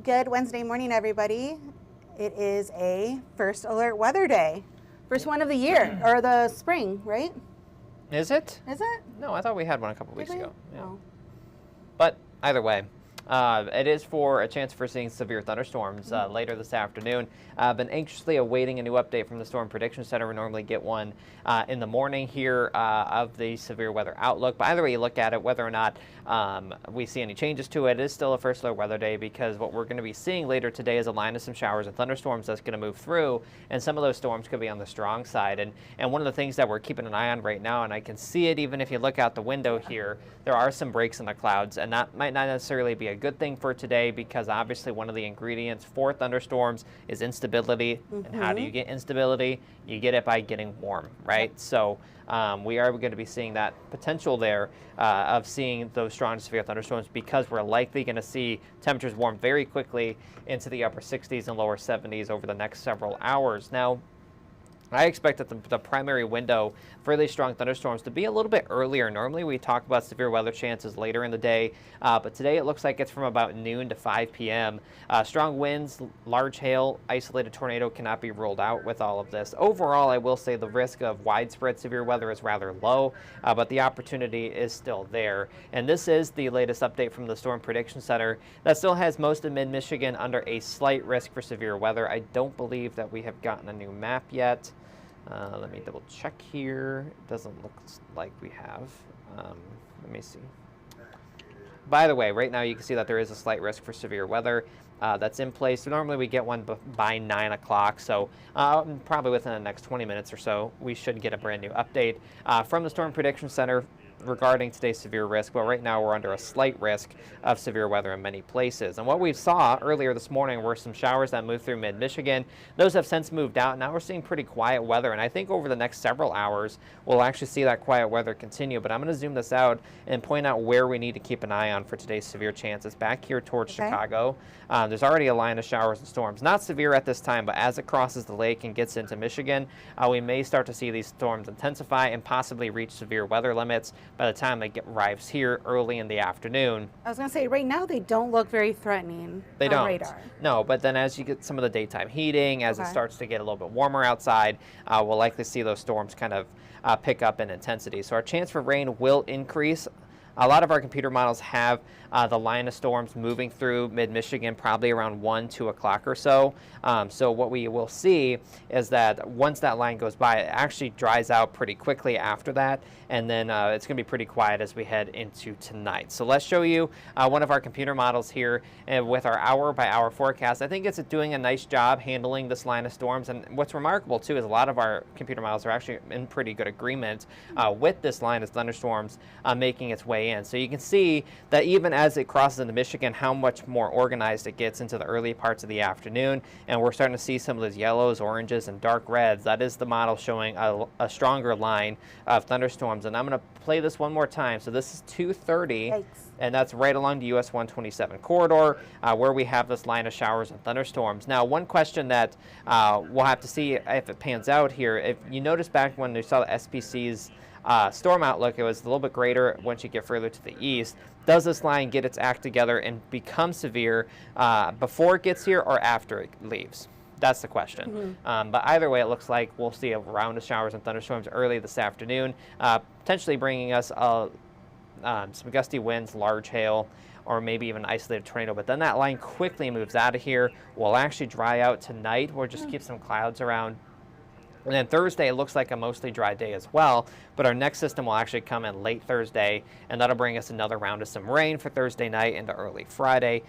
Good Wednesday morning, everybody. It is a first alert weather day. First one of the year, or the spring, right? Is it? Is it? No, I thought we had one a couple weeks ago. Yeah. Oh. But either way, it is for a chance for seeing severe thunderstorms later this afternoon. I've been anxiously awaiting a new update from the Storm Prediction Center. We normally get one in the morning here of the severe weather outlook. But either way you look at it, whether or not we see any changes to it, it is still a first alert weather day, because what we're going to be seeing later today is a line of some showers and thunderstorms that's going to move through, and some of those storms could be on the strong side. And one of the things that we're keeping an eye on right now, and I can see it even if you look out the window here, there are some breaks in the clouds, and that might not necessarily be a good thing for today, because obviously one of the ingredients for thunderstorms is instability. And how do you get instability? You get it by getting warm, right? So we are going to be seeing that potential there of seeing those strong to severe thunderstorms, because we're likely going to see temperatures warm very quickly into the upper 60s and lower 70s over the next several hours. Now, I expect that the primary window for these strong thunderstorms to be a little bit earlier. Normally we talk about severe weather chances later in the day, but today it looks like it's from about noon to 5 p.m. Strong winds, large hail, isolated tornado cannot be ruled out with all of this. Overall, I will say the risk of widespread severe weather is rather low, but the opportunity is still there. And this is the latest update from the Storm Prediction Center that still has most of mid-Michigan under a slight risk for severe weather. I don't believe that we have gotten a new map yet. Let me double check here. It doesn't look like we have. Let me see. By the way, right now you can see that there is a slight risk for severe weather that's in place. So normally we get one by 9 o'clock, so probably within the next 20 minutes or so, we should get a brand new update from the Storm Prediction Center regarding today's severe risk. But right now we're under a slight risk of severe weather in many places. And what we saw earlier this morning were some showers that moved through mid-Michigan. Those have since moved out. Now we're seeing pretty quiet weather, and I think over the next several hours we'll actually see that quiet weather continue. But I'm going to zoom this out and point out where we need to keep an eye on for today's severe chances. Back here towards Chicago, there's already a line of showers and storms. Not severe at this time, but as it crosses the lake and gets into Michigan, we may start to see these storms intensify and possibly reach severe weather limits by the time it arrives here early in the afternoon. I was going to say, right now they don't look very threatening. They don't. Radar. No, but then as you get some of the daytime heating, as it starts to get a little bit warmer outside, we'll likely see those storms kind of pick up in intensity. So our chance for rain will increase. A lot of our computer models have the line of storms moving through mid-Michigan probably around 1, 2 o'clock or so. So what we will see is that once that line goes by, it actually dries out pretty quickly after that, and then it's going to be pretty quiet as we head into tonight. So let's show you one of our computer models here with our hour-by-hour forecast. I think it's doing a nice job handling this line of storms, and what's remarkable too is a lot of our computer models are actually in pretty good agreement with this line of thunderstorms making its way in. So you can see that even as it crosses into Michigan, how much more organized it gets into the early parts of the afternoon, and we're starting to see some of those yellows, oranges, and dark reds. That is the model showing a stronger line of thunderstorms. And I'm going to play this one more time. So this is 2:30, Yikes. and that's right along the US 127 corridor where we have this line of showers and thunderstorms. Now, one question that we'll have to see if it pans out here, if you notice back when you saw the SPC's storm outlook, it was a little bit greater once you get further to the east. Does this line get its act together and become severe before it gets here or after it leaves? That's the question. But either way, it looks like we'll see a round of showers and thunderstorms early this afternoon, potentially bringing us some gusty winds, large hail, or maybe even an isolated tornado. But then that line quickly moves out of here. We'll actually dry out tonight. We'll just keep some clouds around. And then Thursday, it looks like a mostly dry day as well, but our next system will actually come in late Thursday, and that'll bring us another round of some rain for Thursday night into early Friday.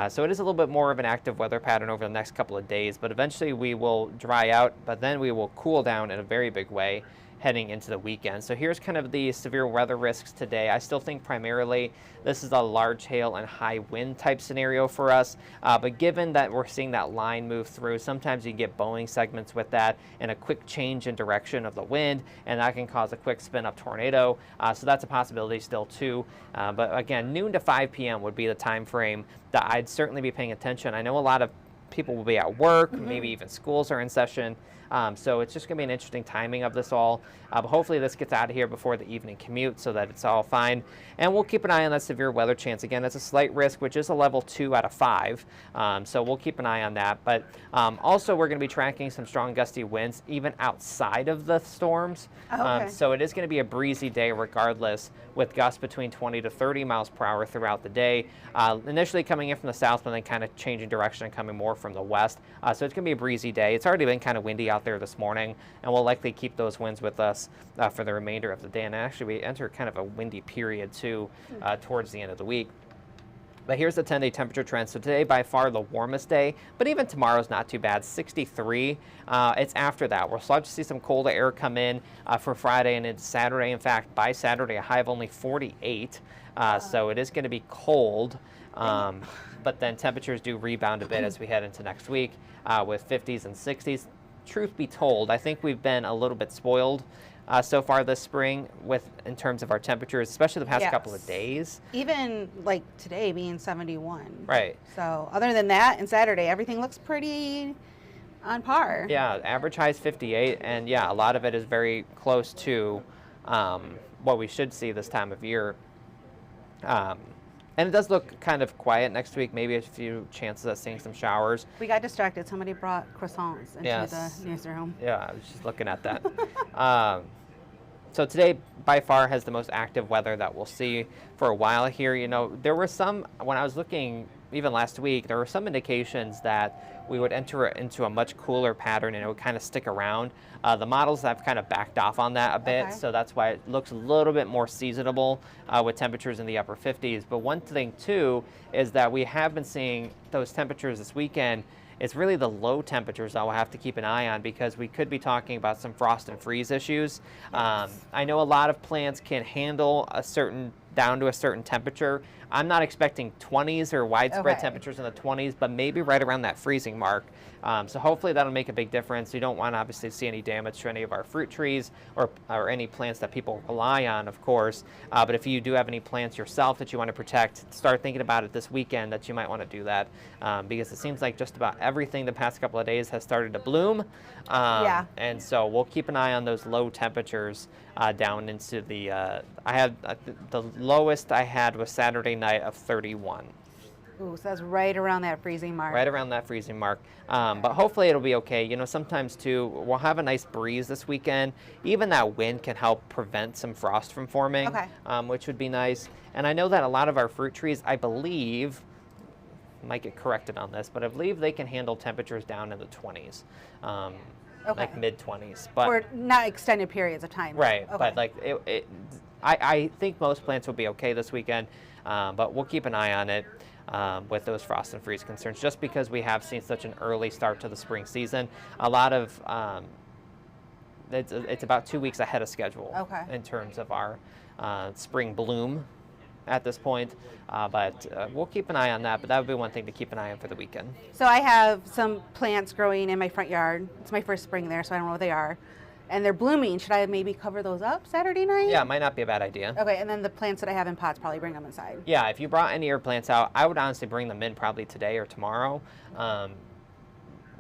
So it is a little bit more of an active weather pattern over the next couple of days, but eventually we will dry out, but then we will cool down in a very big way heading into the weekend. So here's kind of the severe weather risks today. I still think primarily this is a large hail and high wind type scenario for us, but given that we're seeing that line move through, sometimes you get bowing segments with that and a quick change in direction of the wind, and that can cause a quick spin up tornado. So that's a possibility still too. But again, noon to 5 p.m. would be the time frame that I'd certainly be paying attention. I know a lot of people will be at work, maybe even schools are in session. So it's just going to be an interesting timing of this all. But hopefully this gets out of here before the evening commute so that it's all fine. And we'll keep an eye on that severe weather chance. Again, it's a slight risk, which is a level 2 out of 5. So we'll keep an eye on that. But also we're going to be tracking some strong gusty winds even outside of the storms. Okay. So it is going to be a breezy day regardless, with gusts between 20 to 30 miles per hour throughout the day. Initially coming in from the south, but then kind of changing direction and coming more from the west. So it's going to be a breezy day. It's already been kind of windy out there this morning, and we'll likely keep those winds with us for the remainder of the day. And actually, we enter kind of a windy period too towards the end of the week. But here's the 10-day temperature trend. So today, by far the warmest day, but even tomorrow's not too bad, 63. It's after that. We'll start to see some colder air come in for Friday and into Saturday. In fact, by Saturday, a high of only 48. So it is going to be cold. But then temperatures do rebound a bit as we head into next week with 50s and 60s. Truth be told, I think we've been a little bit spoiled so far this spring in terms of our temperatures, especially the past couple of days. Even like today being 71. Right. So other than that, and Saturday, everything looks pretty on par. Yeah, average high is 58, and yeah, a lot of it is very close to what we should see this time of year. And it does look kind of quiet next week, maybe a few chances of seeing some showers. We got distracted. Somebody brought croissants into Yes. the newsroom. Yeah, I was just looking at that. So today, by far, has the most active weather that we'll see for a while here. You know, there were some, when I was looking even last week, there were some indications that we would enter into a much cooler pattern and it would kind of stick around. The models have kind of backed off on that a bit, so that's why it looks a little bit more seasonable with temperatures in the upper 50s. But one thing, too, is that we have been seeing those temperatures this weekend. It's really the low temperatures that we'll have to keep an eye on, because we could be talking about some frost and freeze issues. I know a lot of plants can handle down to a certain temperature. I'm not expecting 20s or widespread temperatures in the 20s, but maybe right around that freezing mark. So hopefully that'll make a big difference. You don't want to obviously see any damage to any of our fruit trees or any plants that people rely on, of course. But if you do have any plants yourself that you want to protect, start thinking about it this weekend that you might want to do that, because it seems like just about everything the past couple of days has started to bloom. And so we'll keep an eye on those low temperatures down into the, the lowest I had was Saturday night of 31. Ooh, so that's right around that freezing mark. Right around that freezing mark. But hopefully it'll be okay. You know, sometimes too, we'll have a nice breeze this weekend. Even that wind can help prevent some frost from forming, which would be nice. And I know that a lot of our fruit trees, I believe, might get corrected on this, but I believe they can handle temperatures down in the 20s. Like mid-20s. But for not extended periods of time. Right, but like I think most plants will be okay this weekend, but we'll keep an eye on it with those frost and freeze concerns, just because we have seen such an early start to the spring season. A lot of, it's about 2 weeks ahead of schedule in terms of our spring bloom at this point, but we'll keep an eye on that. But that would be one thing to keep an eye on for the weekend. So I have some plants growing in my front yard. It's my first spring there, so I don't know what they are. And they're blooming. Should I maybe cover those up Saturday night? Yeah, it might not be a bad idea. Okay, and then the plants that I have in pots, probably bring them inside. Yeah, if you brought any of your plants out, I would honestly bring them in probably today or tomorrow.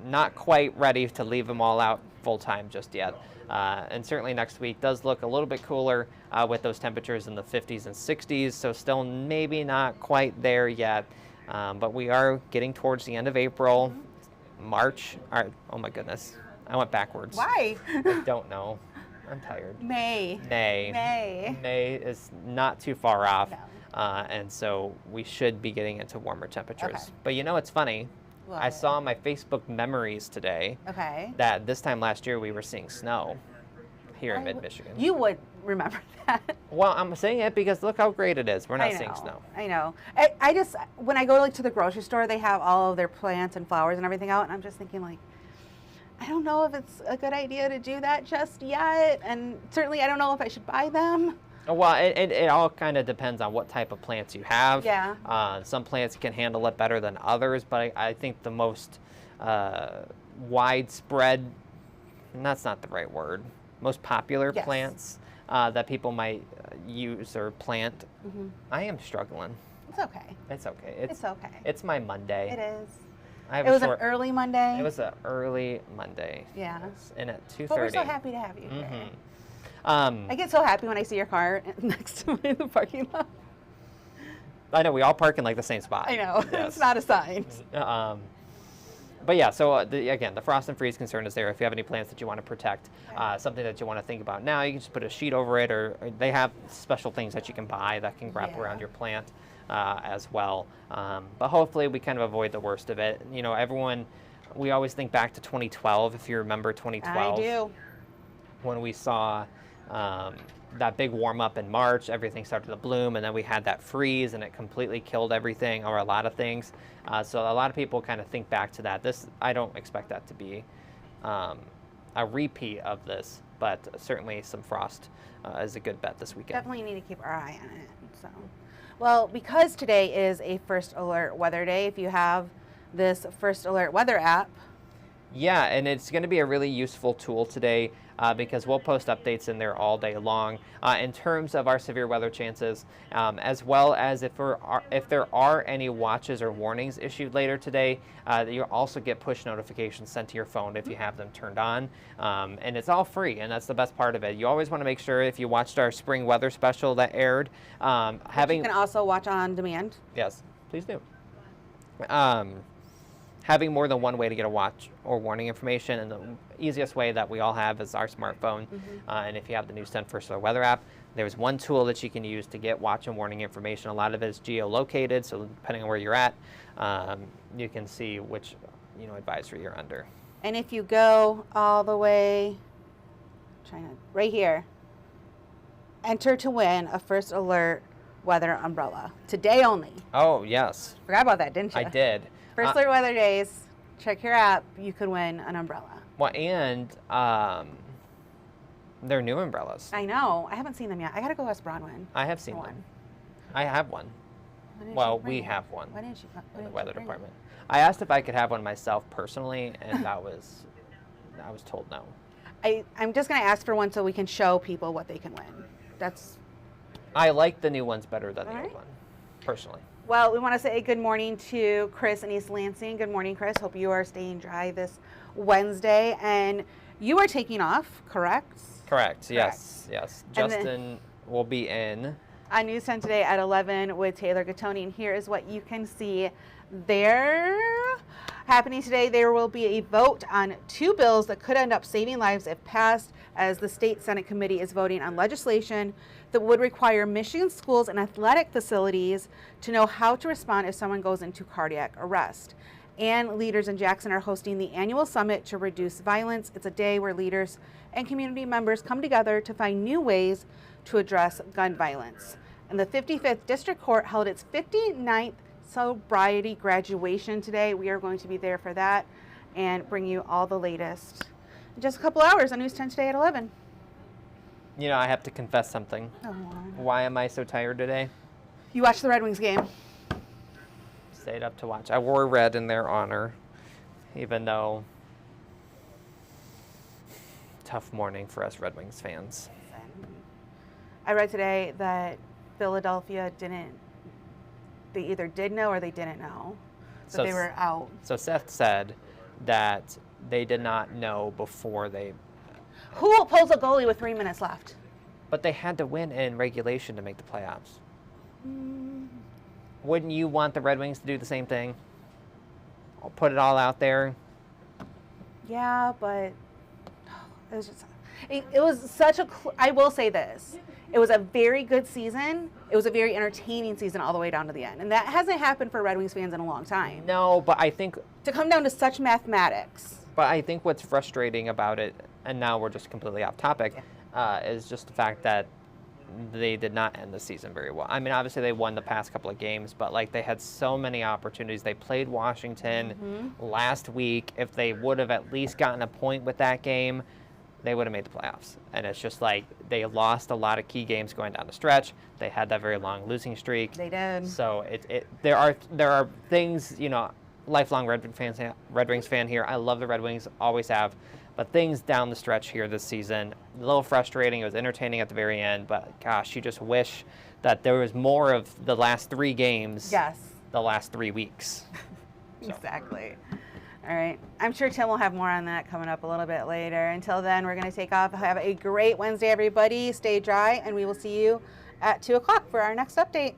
Not quite ready to leave them all out full time just yet. And certainly next week does look a little bit cooler with those temperatures in the 50s and 60s, so still maybe not quite there yet. But we are getting towards the end of April, March. All right, oh my goodness, I went backwards. Why? I don't know. I'm tired. May is not too far off. No. And so we should be getting into warmer temperatures. But you know, it's funny. What? I saw on my Facebook memories today that this time last year we were seeing snow here in mid-Michigan. You would remember that. Well, I'm saying it because look how great it is. We're not seeing snow. I know. I just, when I go to the grocery store, they have all of their plants and flowers and everything out, and I'm just thinking like, I don't know if it's a good idea to do that just yet, and certainly I don't know if I should buy them. Well, it all kind of depends on what type of plants you have. Yeah. Some plants can handle it better than others, but I think the most widespread, and that's not the right word, most popular plants that people might use or plant, I am struggling. It's okay. It's okay. It's okay. It's my Monday. It is. I have It a was short, an early Monday. It was an early Monday. Yeah. Yes, and at 2:30. But we're so happy to have you today. I I get so happy when I see your car next to me in the parking lot. I know we all park in like the same spot. I know. Yes. It's not a sign. But yeah, so again, the frost and freeze concern is there. If you have any plants that you want to protect, something that you want to think about now, you can just put a sheet over it, or they have special things that you can buy that can wrap around your plant as well. But hopefully we kind of avoid the worst of it. You know, everyone, we always think back to 2012, if you remember 2012. I do. When we saw that big warm up in March, everything started to bloom, and then we had that freeze and it completely killed everything, or a lot of things. So a lot of people kind of think back to that. I don't expect that to be a repeat of this, but certainly some frost is a good bet this weekend. Definitely need to keep our eye on it. So, well, because today is a First Alert weather day, if you have this First Alert weather app. Yeah, and it's going to be a really useful tool today because we'll post updates in there all day long in terms of our severe weather chances, as well as if there are any watches or warnings issued later today. You'll also get push notifications sent to your phone if you have them turned on, and it's all free, and that's the best part of it. You always want to make sure, if you watched our spring weather special that aired, You can also watch on demand. Yes, please do. Having more than one way to get a watch or warning information, and the easiest way that we all have is our smartphone. And if you have the News 10 First Alert Weather app, there's one tool that you can use to get watch and warning information. A lot of it is geolocated, so depending on where you're at, you can see which advisory you're under. And if you go all the way, right here, enter to win a First Alert weather umbrella today only. Oh yes, Forgot about that, didn't you? I did. First Alert weather days. Check your app. You could win an umbrella. Well, and they're new umbrellas. I know. I haven't seen them yet. I gotta go ask Bronwyn. I have seen them. I have one. Well, we have one. Why didn't you? In the weather department. I asked if I could have one myself personally, and I was told no. I'm just gonna ask for one so we can show people what they can win. I like the new ones better than the old one, personally. Well, we want to say good morning to Chris in East Lansing. Good morning, Chris. Hope you are staying dry this Wednesday. And you are taking off, correct? Correct. Yes. Justin will be in on News 10 today at 11 with Taylor Gattoni. And here is what you can see there. Happening today, there will be a vote on two bills that could end up saving lives if passed, as the State Senate Committee is voting on legislation that would require Michigan schools and athletic facilities to know how to respond if someone goes into cardiac arrest. And leaders in Jackson are hosting the annual summit to reduce violence. It's a day where leaders and community members come together to find new ways to address gun violence. And the 55th District Court held its 59th sobriety graduation today. We are going to be there for that and bring you all the latest in just a couple hours on News 10 today at 11. You know, I have to confess something. Oh. Why am I so tired today? You watched the Red Wings game. Stayed up to watch. I wore red in their honor, even though tough morning for us Red Wings fans. I read today that Philadelphia they either did know or they didn't know that they were out. So Seth said that they did not know before they... Who pulls a goalie with 3 minutes left? But they had to win in regulation to make the playoffs. Wouldn't you want the Red Wings to do the same thing? I'll put it all out there. Yeah, but it was just... It was such a... I will say this. It was a very good season. It was a very entertaining season all the way down to the end. And that hasn't happened for Red Wings fans in a long time. No, but I think... To come down to such mathematics. But I think what's frustrating about it, and now we're just completely off topic, is just the fact that they did not end the season very well. I mean, obviously they won the past couple of games, but like they had so many opportunities. They played Washington last week. If they would have at least gotten a point with that game, they would have made the playoffs. And it's just like they lost a lot of key games going down the stretch. They had that very long losing streak. They did. So there are things, you know, lifelong Red Wings fan here. I love the Red Wings, always have. But things down the stretch here this season, a little frustrating. It was entertaining at the very end, but gosh, you just wish that there was more of the last 3 games. Yes. The last 3 weeks. Exactly. All right. I'm sure Tim will have more on that coming up a little bit later. Until then, we're going to take off. Have a great Wednesday, everybody. Stay dry, and we will see you at 2 o'clock for our next update.